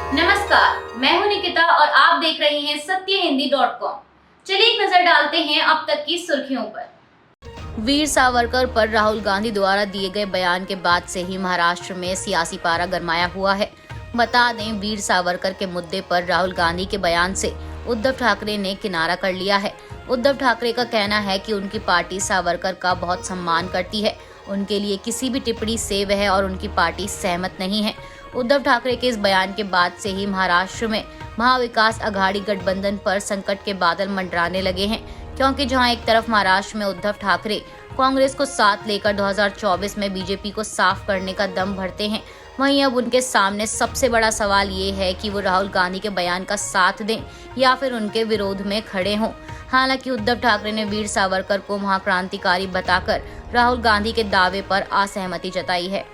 नमस्कार, मैं हूं निकिता और आप देख रहे हैं सत्यहिंदी.com। चलिए एक नजर डालते हैं अब तक की सुर्खियों पर। वीर सावरकर पर राहुल गांधी द्वारा दिए गए बयान के बाद से ही महाराष्ट्र में सियासी पारा गरमाया हुआ है। बता दें, वीर सावरकर के मुद्दे पर राहुल गांधी के बयान से उद्धव ठाकरे ने किनारा कर लिया है। उद्धव ठाकरे का कहना है कि उनकी पार्टी सावरकर का बहुत सम्मान करती है। उनके लिए किसी भी टिप्पणी से वह और उनकी पार्टी सहमत नहीं है। उद्धव ठाकरे के इस बयान के बाद से ही महाराष्ट्र में महाविकास अघाड़ी गठबंधन पर संकट के बादल मंडराने लगे हैं, क्योंकि जहां एक तरफ महाराष्ट्र में उद्धव ठाकरे कांग्रेस को साथ लेकर 2024 में बीजेपी को साफ करने का दम भरते हैं, वहीं अब उनके सामने सबसे बड़ा सवाल ये है कि वो राहुल गांधी के बयान का साथ दें या फिर उनके विरोध में खड़े हों। हालांकि उद्धव ठाकरे ने वीर सावरकर को महाक्रांतिकारी बताकर राहुल गांधी के दावे पर असहमति जताई है।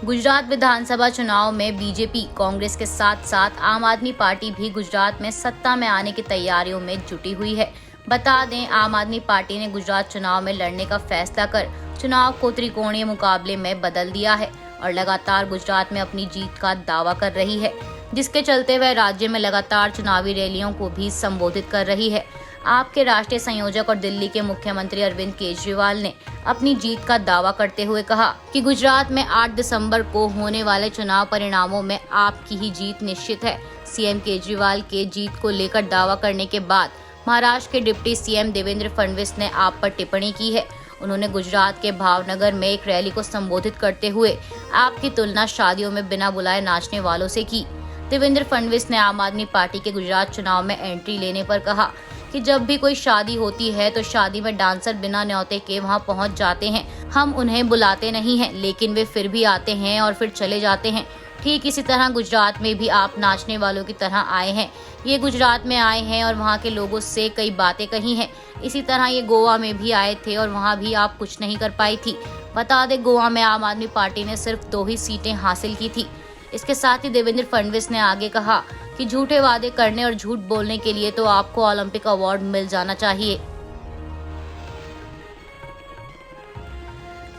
गुजरात विधानसभा चुनाव में बीजेपी कांग्रेस के साथ साथ आम आदमी पार्टी भी गुजरात में सत्ता में आने की तैयारियों में जुटी हुई है। बता दें, आम आदमी पार्टी ने गुजरात चुनाव में लड़ने का फैसला कर चुनाव को त्रिकोणीय मुकाबले में बदल दिया है और लगातार गुजरात में अपनी जीत का दावा कर रही है, जिसके चलते वह राज्य में लगातार चुनावी रैलियों को भी संबोधित कर रही है। आप के राष्ट्रीय संयोजक और दिल्ली के मुख्यमंत्री अरविंद केजरीवाल ने अपनी जीत का दावा करते हुए कहा कि गुजरात में 8 दिसंबर को होने वाले चुनाव परिणामों में आपकी ही जीत निश्चित है। सीएम केजरीवाल के जीत को लेकर दावा करने के बाद महाराष्ट्र के डिप्टी सीएम देवेंद्र फडणवीस ने आप पर टिप्पणी की है। उन्होंने गुजरात के भावनगर में एक रैली को संबोधित करते हुए आपकी तुलना शादियों में बिना बुलाए नाचने वालों से की। देवेंद्र फडणवीस ने आम आदमी पार्टी के गुजरात चुनाव में एंट्री लेने पर कहा कि जब भी कोई शादी होती है तो शादी में डांसर बिना न्योते के वहां पहुंच जाते हैं। हम उन्हें बुलाते नहीं हैं, लेकिन वे फिर भी आते हैं और फिर चले जाते हैं। ठीक इसी तरह गुजरात में भी आप नाचने वालों की तरह आए हैं। ये गुजरात में आए हैं और वहाँ के लोगों से कई बातें कही हैं। इसी तरह ये गोवा में भी आए थे और वहाँ भी आप कुछ नहीं कर पाई थी। बता दें, गोवा में आम आदमी पार्टी ने सिर्फ 2 ही सीटें हासिल की थी। इसके साथ ही देवेंद्र फडणवीस ने आगे कहा कि झूठे वादे करने और झूठ बोलने के लिए तो आपको ओलंपिक अवार्ड मिल जाना चाहिए।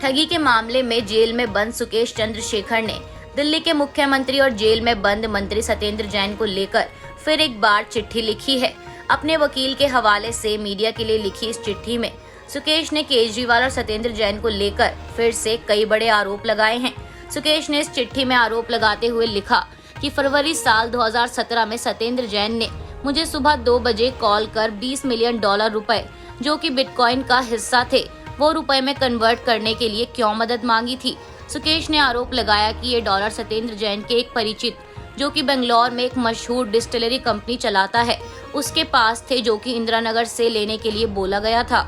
ठगी के मामले में जेल में बंद सुकेश चंद्रशेखर ने दिल्ली के मुख्यमंत्री और जेल में बंद मंत्री सत्येंद्र जैन को लेकर फिर एक बार चिट्ठी लिखी है। अपने वकील के हवाले से मीडिया के लिए लिखी इस चिट्ठी में सुकेश ने केजरीवाल और सत्येंद्र जैन को लेकर फिर से कई बड़े आरोप लगाए हैं। सुकेश ने इस चिट्ठी में आरोप लगाते हुए लिखा कि फरवरी साल 2017 में सत्येंद्र जैन ने मुझे सुबह 2 बजे कॉल कर $20 मिलियन रुपए, जो कि बिटकॉइन का हिस्सा थे, वो रुपए में कन्वर्ट करने के लिए क्यों मदद मांगी थी। सुकेश ने आरोप लगाया कि ये डॉलर सत्येंद्र जैन के एक परिचित, जो कि बेंगलोर में एक मशहूर डिस्टिलरी कंपनी चलाता है, उसके पास थे, जो कि इंदिरा नगर से लेने के लिए बोला गया था।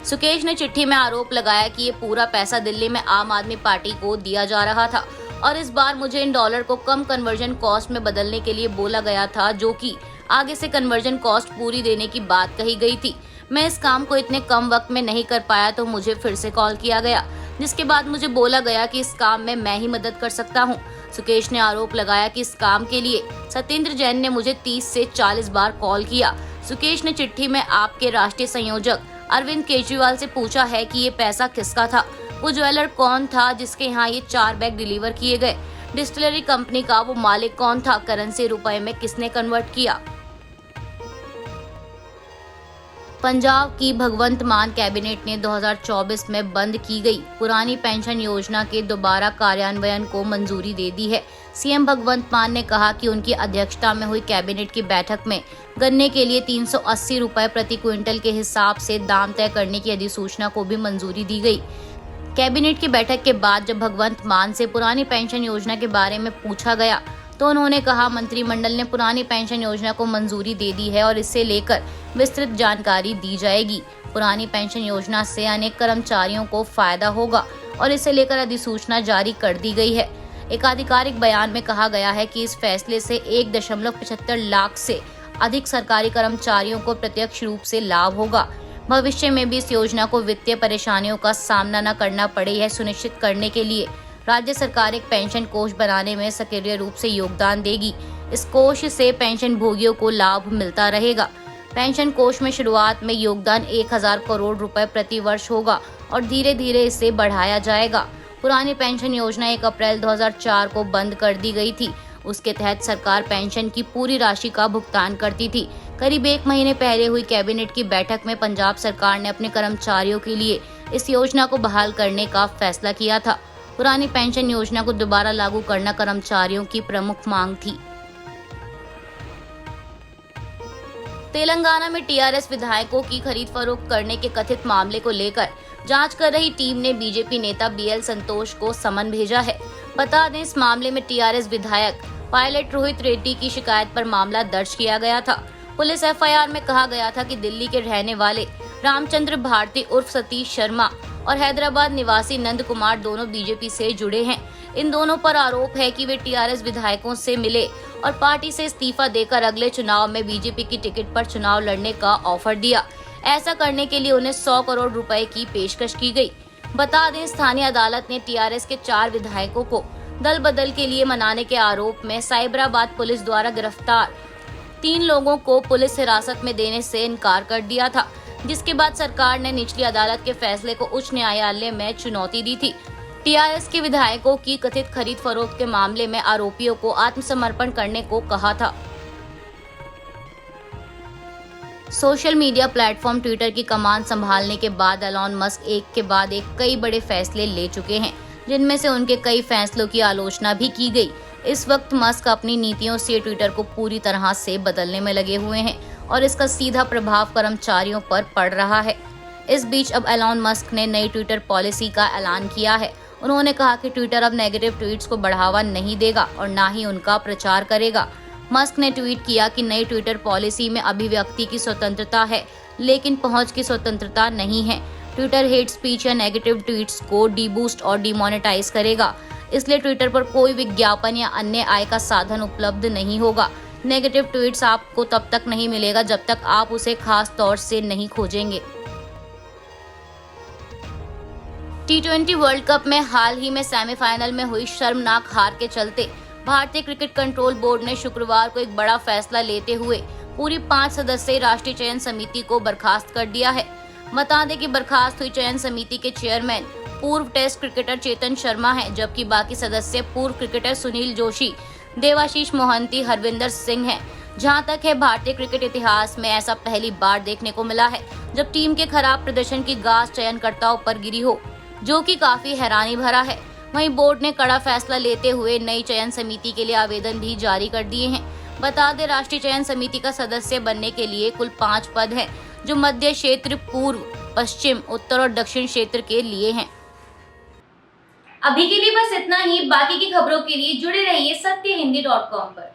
सुकेश ने चिट्ठी में आरोप लगाया कि ये पूरा पैसा दिल्ली में आम आदमी पार्टी को दिया जा रहा था और इस बार मुझे इन डॉलर को कम कन्वर्जन कॉस्ट में बदलने के लिए बोला गया था, जो कि आगे से कन्वर्जन कॉस्ट पूरी देने की बात कही गई थी। मैं इस काम को इतने कम वक्त में नहीं कर पाया तो मुझे फिर से कॉल किया गया, जिसके बाद मुझे बोला गया कि इस काम में मैं ही मदद कर सकता हूं। सुकेश ने आरोप लगाया कि इस काम के लिए सत्येंद्र जैन ने मुझे 30 से 40 बार कॉल किया। सुकेश ने चिट्ठी में आपके राष्ट्रीय संयोजक अरविंद केजरीवाल से पूछा है कि ये पैसा किसका था, वो ज्वेलर कौन था जिसके यहाँ ये 4 बैग डिलीवर किए गए, डिस्टिलरी कंपनी का वो मालिक कौन था, करेंसी रुपए में किसने कन्वर्ट किया। पंजाब की भगवंत मान कैबिनेट ने 2024 में बंद की गई पुरानी पेंशन योजना के दोबारा कार्यान्वयन को मंजूरी दे दी है। सीएम भगवंत मान ने कहा कि उनकी अध्यक्षता में हुई कैबिनेट की बैठक में गन्ने के लिए 380 रुपए प्रति क्विंटल के हिसाब से दाम तय करने की अधिसूचना को भी मंजूरी दी गई। कैबिनेट की बैठक के बाद जब भगवंत मान से पुरानी पेंशन योजना के बारे में पूछा गया तो उन्होंने कहा, मंत्रिमंडल ने पुरानी पेंशन योजना को मंजूरी दे दी है और इसे लेकर विस्तृत जानकारी दी जाएगी। पुरानी पेंशन योजना से अनेक कर्मचारियों को फायदा होगा और इसे लेकर अधिसूचना जारी कर दी गई है। एक आधिकारिक बयान में कहा गया है कि इस फैसले से 1.75 लाख से अधिक सरकारी कर्मचारियों को प्रत्यक्ष रूप से लाभ होगा। भविष्य में भी इस योजना को वित्तीय परेशानियों का सामना न करना पड़े, यह सुनिश्चित करने के लिए राज्य सरकार एक पेंशन कोष बनाने में सक्रिय रूप से योगदान देगी। इस कोष से पेंशन भोगियों को लाभ मिलता रहेगा। पेंशन कोष में शुरुआत में योगदान 1000 करोड़ रुपए प्रति वर्ष होगा और धीरे धीरे इसे बढ़ाया जाएगा। पुरानी पेंशन योजना 1 अप्रैल 2004 को बंद कर दी गई थी। उसके तहत सरकार पेंशन की पूरी राशि का भुगतान करती थी। करीब 1 महीने पहले हुई कैबिनेट की बैठक में पंजाब सरकार ने अपने कर्मचारियों के लिए इस योजना को बहाल करने का फैसला किया था। पुरानी पेंशन योजना को दोबारा लागू करना कर्मचारियों की प्रमुख मांग थी। तेलंगाना में टीआरएस विधायकों की खरीद फरोख्त करने के कथित मामले को लेकर जांच कर रही टीम ने बीजेपी नेता बीएल संतोष को समन भेजा है। बता दें, इस मामले में टीआरएस विधायक पायलट रोहित रेड्डी की शिकायत पर मामला दर्ज किया गया था। पुलिस एफआईआर में कहा गया था कि दिल्ली के रहने वाले रामचंद्र भारती उर्फ सतीश शर्मा और हैदराबाद निवासी नंद कुमार दोनों बीजेपी से जुड़े हैं। इन दोनों पर आरोप है कि वे टीआरएस विधायकों से मिले और पार्टी से इस्तीफा देकर अगले चुनाव में बीजेपी की टिकट पर चुनाव लड़ने का ऑफर दिया। ऐसा करने के लिए उन्हें 100 करोड़ रुपए की पेशकश की गई। बता दें, स्थानीय अदालत ने टीआरएस के 4 विधायकों को दल बदल के लिए मनाने के आरोप में साइबराबाद पुलिस द्वारा गिरफ्तार 3 लोगों को पुलिस हिरासत में देने से इनकार कर दिया था, जिसके बाद सरकार ने निचली अदालत के फैसले को उच्च न्यायालय में चुनौती दी थी। टीआरएस के विधायकों की कथित खरीद फरोख्त के मामले में आरोपियों को आत्मसमर्पण करने को कहा था। सोशल मीडिया प्लेटफॉर्म ट्विटर की कमान संभालने के बाद एलॉन मस्क एक के बाद एक कई बड़े फैसले ले चुके हैं, जिनमें से उनके कई फैसलों की आलोचना भी की गई। इस वक्त मस्क अपनी नीतियों से ट्विटर को पूरी तरह से बदलने में लगे हुए हैं और इसका सीधा प्रभाव कर्मचारियों पर पड़ रहा है। इस बीच अब एलॉन मस्क ने नई ट्विटर पॉलिसी का ऐलान किया है। उन्होंने कहा कि ट्विटर अब नेगेटिव ट्वीट्स को बढ़ावा नहीं देगा और ना ही उनका प्रचार करेगा। मस्क ने ट्वीट किया कि नई ट्विटर पॉलिसी में अभिव्यक्ति की स्वतंत्रता है, लेकिन पहुंच की स्वतंत्रता नहीं है। ट्विटर हेट स्पीच या नेगेटिव ट्वीट्स को डीबूस्ट और डिमोनेटाइज करेगा, इसलिए ट्विटर पर कोई विज्ञापन या अन्य आय का साधन उपलब्ध नहीं होगा। नेगेटिव ट्वीट्स आपको तब तक नहीं मिलेगा जब तक आप उसे खास तौर से नहीं खोजेंगे। टी20 वर्ल्ड कप में हाल ही में सेमीफाइनल में हुई शर्मनाक हार के चलते भारतीय क्रिकेट कंट्रोल बोर्ड ने शुक्रवार को एक बड़ा फैसला लेते हुए पूरी 5 सदस्यीय राष्ट्रीय चयन समिति को बर्खास्त कर दिया है। बता दें कि बर्खास्त हुई चयन समिति के चेयरमैन पूर्व टेस्ट क्रिकेटर चेतन शर्मा हैं, जबकि बाकी सदस्य पूर्व क्रिकेटर सुनील जोशी, देवाशीष मोहंती, हरविंदर सिंह हैं। जहां तक है, भारतीय क्रिकेट इतिहास में ऐसा पहली बार देखने को मिला है जब टीम के खराब प्रदर्शन की गाज चयनकर्ताओं पर गिरी हो, जो कि काफी हैरानी भरा है। वहीं बोर्ड ने कड़ा फैसला लेते हुए नई चयन समिति के लिए आवेदन भी जारी कर दिए हैं। बता दें, राष्ट्रीय चयन समिति का सदस्य बनने के लिए कुल 5 पद हैं, जो मध्य क्षेत्र, पूर्व, पश्चिम, उत्तर और दक्षिण क्षेत्र के लिए हैं। अभी के लिए बस इतना ही। बाकी की खबरों के लिए जुड़े रहिए सत्यहिंदी.com पर।